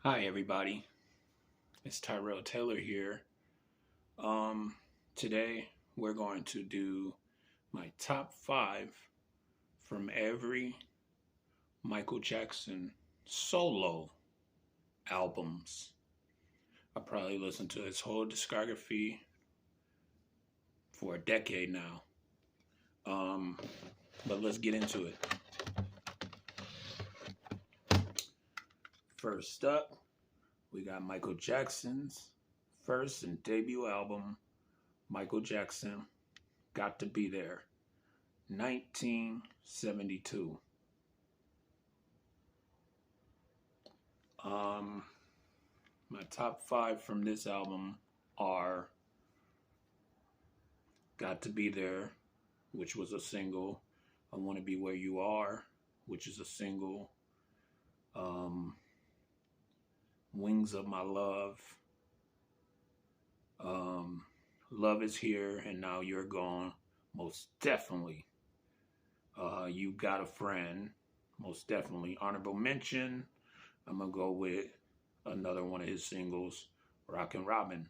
Hi everybody, it's Tyrell Taylor here. Um, Today we're going to do my top five from every Michael Jackson solo albums. I probably listened to his whole discography for a decade now. Um, but let's get into it. First up, we got Michael Jackson's first and debut album, Michael Jackson, Got to Be There, 1972. Um, my top five from this album are Got to Be There, which was a single, I Want to Be Where You Are, which is a single, um, Wings of My Love, um, Love Is Here and Now You're Gone, most definitely. You Got a Friend, most definitely. Honorable mention, I'm going to go with another one of his singles, Rockin' Robin.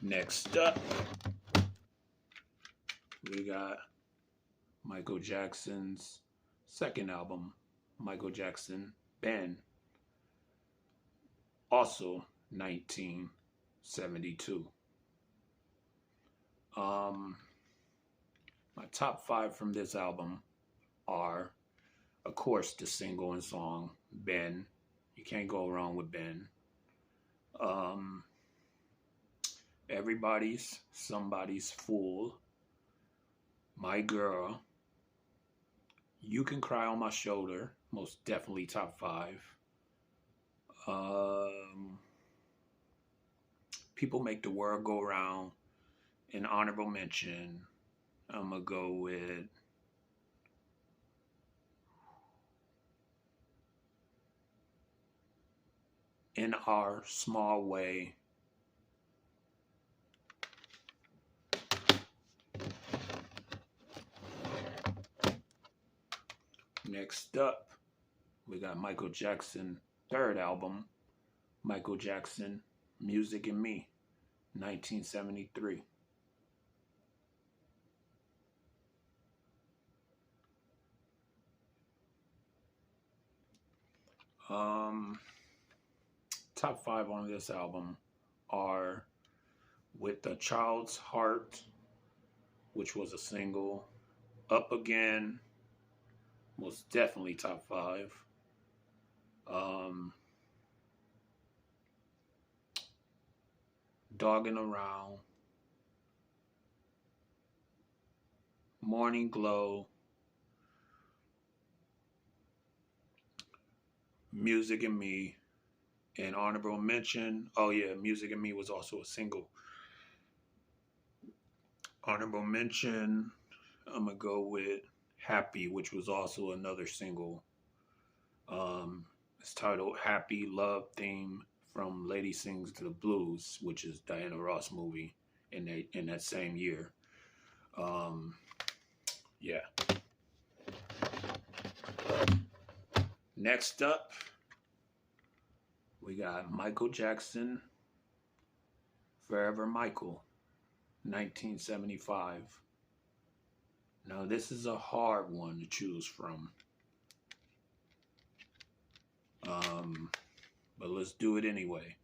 Next up, we got Michael Jackson's second album, Michael Jackson Ben, also 1972. My top five from this album are, of course, the single and song Ben. You can't go wrong with Ben. Everybody's Somebody's Fool, My Girl, You Can Cry on My Shoulder, most definitely top five. People Make the World Go Round, an honorable mention. I'm going to go with In Our Small Way. Next up, we got Michael Jackson third album, Michael Jackson Music and Me, 1973. Top five on this album are With the Child's Heart, which was a single, Up Again, most definitely top five. Dogging Around, Morning Glow, Music and Me, and honorable mention. Oh yeah, Music and Me was also a single. Honorable mention, I'm gonna go with Happy, which was also another single. It's titled Happy Love Theme from Lady Sings the Blues, which is Diana Ross movie in that same year. Yeah. Next up, we got Michael Jackson, Forever Michael, 1975. Now this is a hard one to choose from. But let's do it anyway.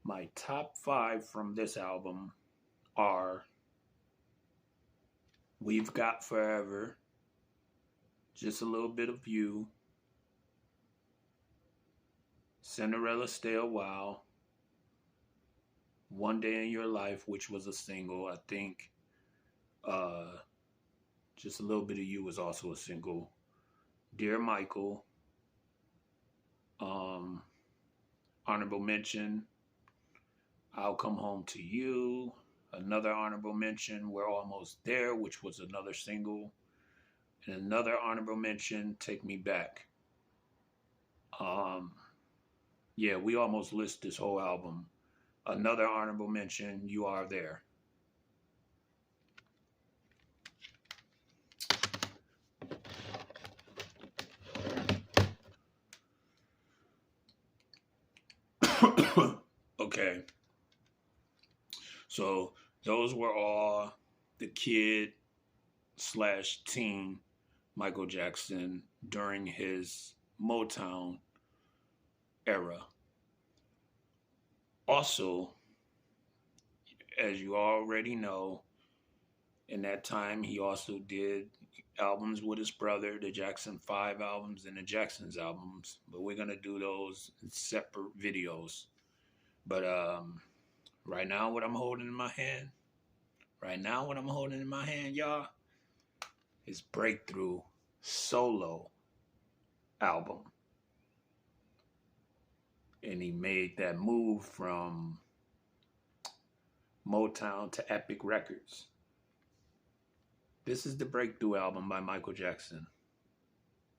My top five from this album are We've Got Forever, Just a Little Bit of You, Cinderella Stay a While, One Day in Your Life, which was a single. I think Just a Little Bit of You was also a single. Dear Michael, honorable mention, I'll Come Home to You. Another honorable mention, We're Almost There, which was another single. And another honorable mention, Take Me Back. Yeah, we almost list this whole album. Another honorable mention, You Are There. Okay, so those were all the kid slash teen Michael Jackson during his Motown era. Also, as you already know, in that time he also did albums with his brother, the Jackson 5 albums and the Jacksons albums, but we're going to do those in separate videos. But right now what I'm holding in my hand, y'all, is Breakthrough solo album. And he made that move from Motown to Epic Records. This is the Breakthrough album by Michael Jackson.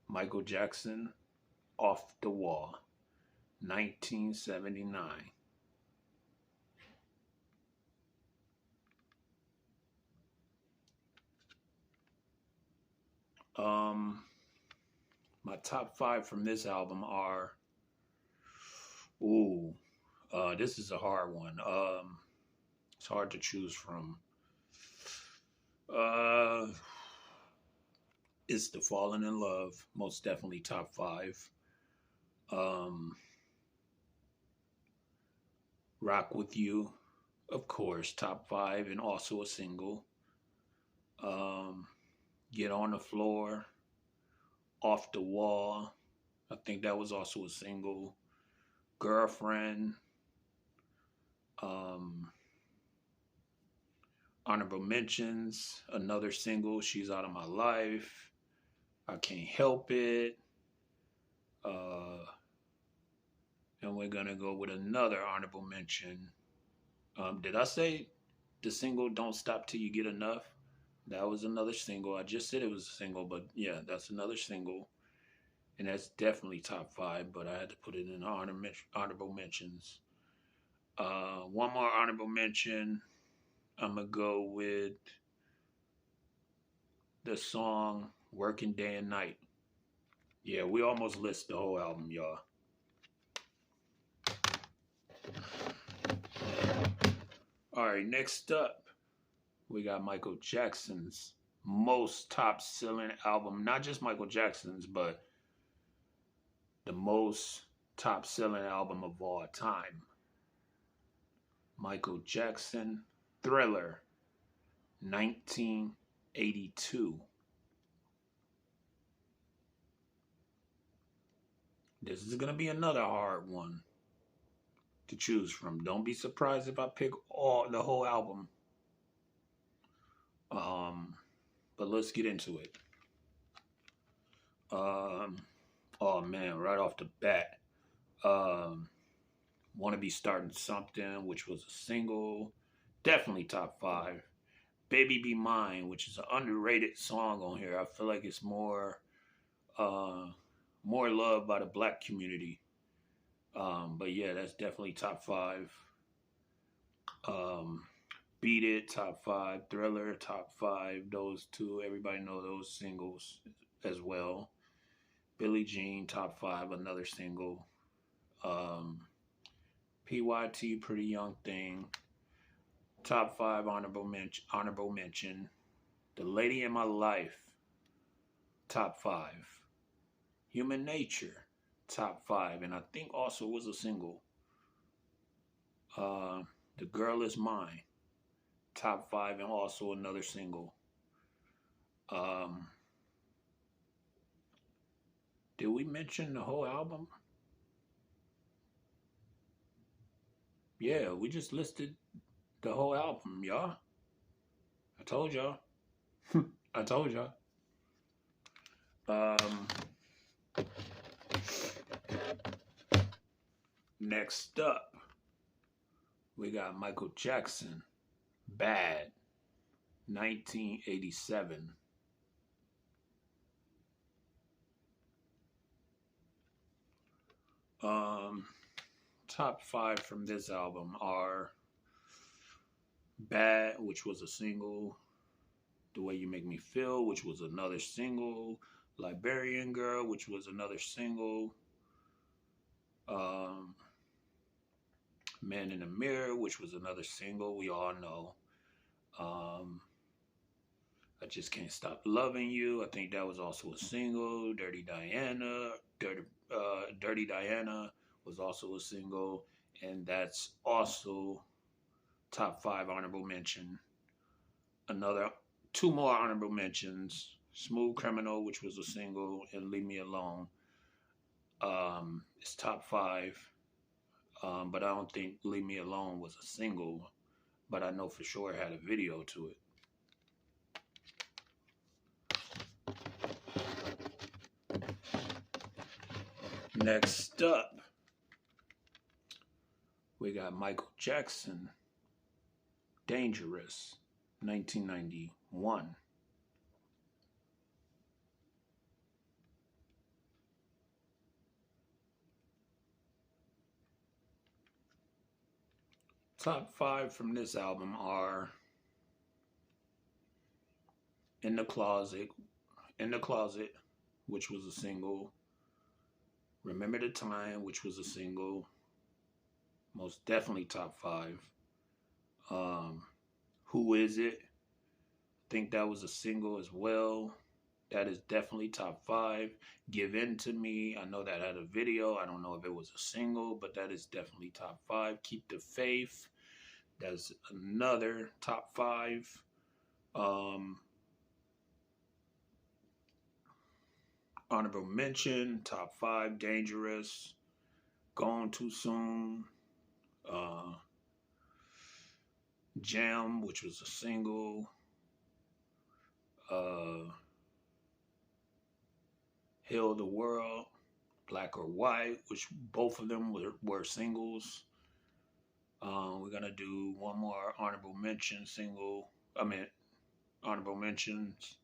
Michael Jackson, Off the Wall, 1979. My top 5 from this album are, this is a hard one. It's hard to choose from. It's the Falling in Love, most definitely top 5. Rock With You, of course, top 5 and also a single. Get on the Floor, Off the Wall, I think that was also a single. Girlfriend, honorable mentions, another single, She's Out of My Life, I Can't Help It, and we're gonna go with another honorable mention. Did I say the single Don't Stop Till You Get Enough? That was another single. I just said it was a single, but yeah, that's another single. And that's definitely top 5, but I had to put it in honorable mentions. One more honorable mention. I'm going to go with the song Working Day and Night. Yeah, we almost list the whole album, y'all. All right, next up, we got Michael Jackson's most top-selling album. Not just Michael Jackson's, but the most top-selling album of all time. Michael Jackson, Thriller, 1982. This is going to be another hard one to choose from. Don't be surprised if I pick the whole album. But let's get into it. Oh man, right off the bat. Want to Be Starting Something, which was a single. Definitely top 5. Baby Be Mine, which is an underrated song on here. I feel like it's more loved by the black community. But yeah, that's definitely top 5. Beat It, top 5. Thriller, top 5. Those two, everybody know those singles as well. Billie Jean, top 5, another single. PYT, Pretty Young Thing, top 5, honorable mention. The Lady in My Life, top 5. Human Nature, top 5, and I think also was a single. The Girl Is Mine, top 5, and also another single. Did we mention the whole album? Yeah, we just listed the whole album, y'all. I told y'all. I told y'all. Next up, we got Michael Jackson, Bad, 1987. Top 5 from this album are Bad, which was a single. The Way You Make Me Feel, which was another single. Liberian Girl, which was another single. Man in the Mirror, which was another single we all know. Um, I Just Can't Stop Loving You. I think that was also a single. Dirty Diana was also a single, and that's also top five honorable mention. Another two more honorable mentions: Smooth Criminal, which was a single, and Leave Me Alone. It's top five, but I don't think Leave Me Alone was a single, but I know for sure it had a video to it. Next up, we got Michael Jackson, Dangerous, 1991. Top five from this album are In the Closet, which was a single. Remember the Time, which was a single. Most definitely top five. Who Is It? Think that was a single as well. That is definitely top five. Give In to Me. I know that had a video. I don't know if it was a single, but that is definitely top five. Keep the Faith. That's another top five. Honorable mention, top five, Dangerous. Gone Too Soon. Jam, which was a single. Heal the World, Black or White, which both of them were singles. We're gonna do one more honorable mention honorable mentions,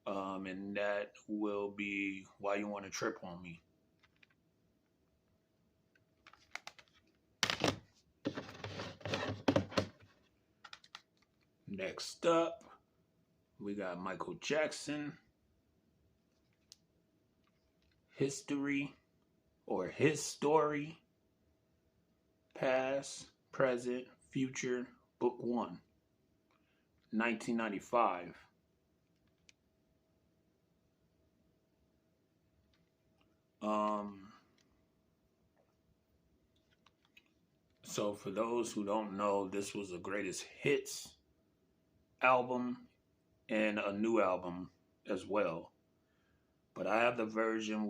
and that will be Why You Wanna Trip on Me. Next up, we got Michael Jackson, History or His Story, Past, Present, Future, Book 1, 1995. So for those who don't know, this was the greatest hits album and a new album as well. But I have the version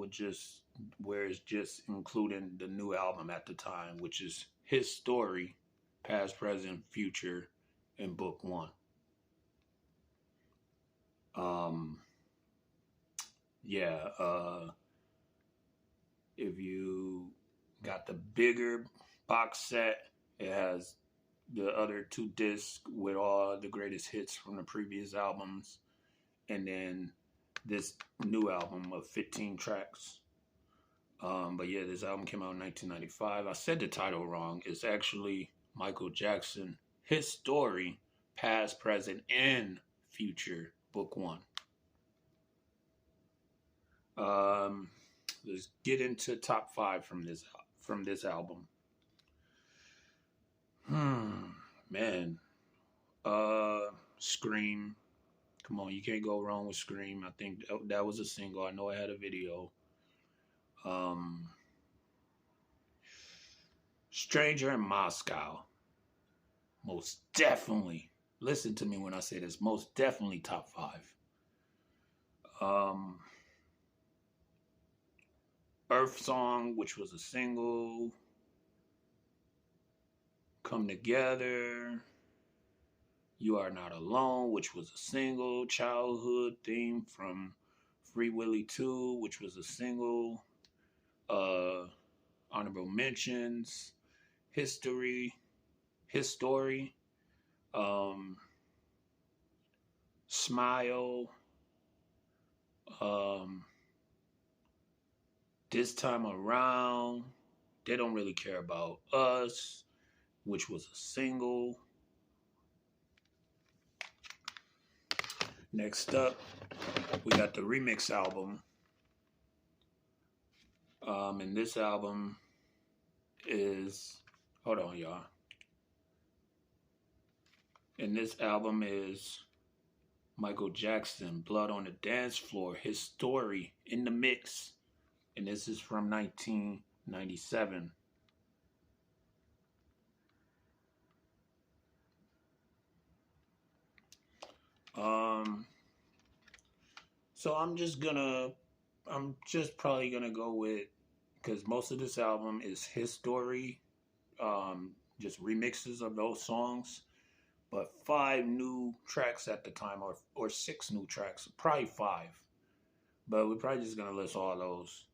where it's just including the new album at the time, which is His Story, Past, Present, Future, and Book 1. If you got the bigger box set, it has the other two discs with all the greatest hits from the previous albums, and then this new album of 15 tracks. But yeah, this album came out in 1995. I said the title wrong. It's actually Michael Jackson, His Story, Past, Present, and Future, Book 1. Let's get into top five from this album. Man. Scream. Come on, you can't go wrong with Scream. I think that was a single. I know I had a video. Stranger in Moscow. Most definitely. Listen to me when I say this. Most definitely top five. Earth Song, which was a single. Come Together. You Are Not Alone, which was a single. Childhood Theme from Free Willy 2, which was a single. Honorable mentions. His Story. Smile. This Time Around. They Don't Really Care About Us, which was a single. Next up, we got the remix album. And this album is Hold on, y'all. And this album is Michael Jackson, Blood on the Dance Floor, His Story in the Mix. And this is from 1997. So I'm just probably gonna go with, because most of this album is his story, just remixes of those songs, but 5 new tracks at the time, or 6 new tracks, probably 5, but we're probably just gonna list all those.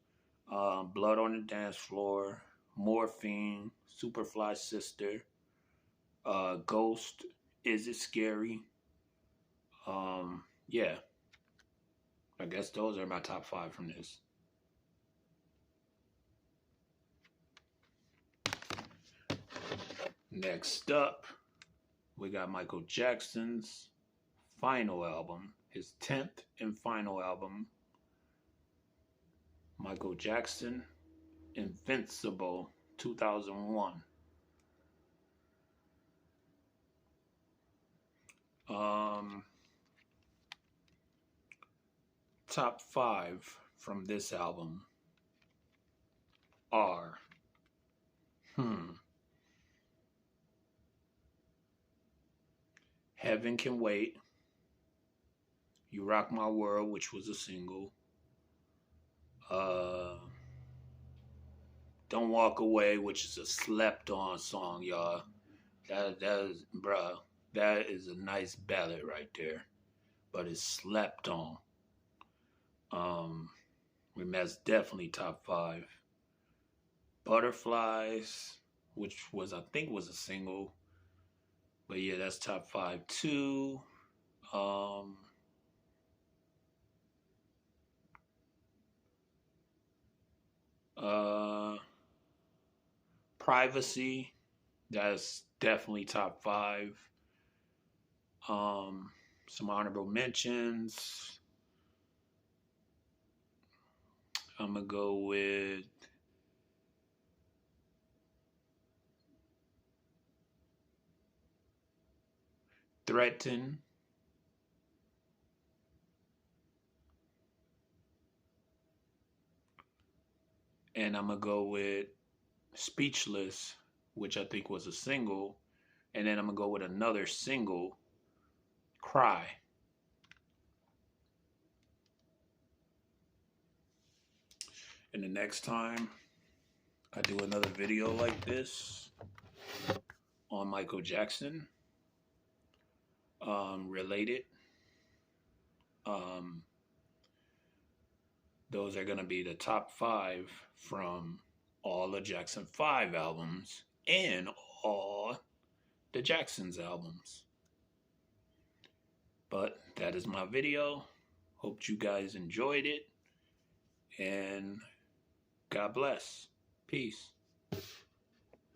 Blood on the Dance Floor, Morphine, Superfly Sister, Ghost, Is It Scary? Yeah, I guess those are my top 5 from this. Next up, we got Michael Jackson's final album, his 10th and final album, Michael Jackson, Invincible, 2001. Top 5 from this album are Heaven Can Wait, You Rock My World, which was a single, Don't Walk Away, which is a slept on song, y'all. That is, bruh, that is a nice ballad right there, but it's slept on. That's definitely top 5. Butterflies, which I think was a single, but yeah, that's top 5 too. Privacy, that's definitely top 5. Some honorable mentions. I'm gonna go with Threaten, and I'm gonna go with Speechless, which I think was a single, and then I'm gonna go with another single, Cry. And the next time I do another video like this on Michael Jackson, related, those are gonna be the top 5 from all the Jackson 5 albums and all the Jackson's albums. But that is my video. Hope you guys enjoyed it, and God bless. Peace.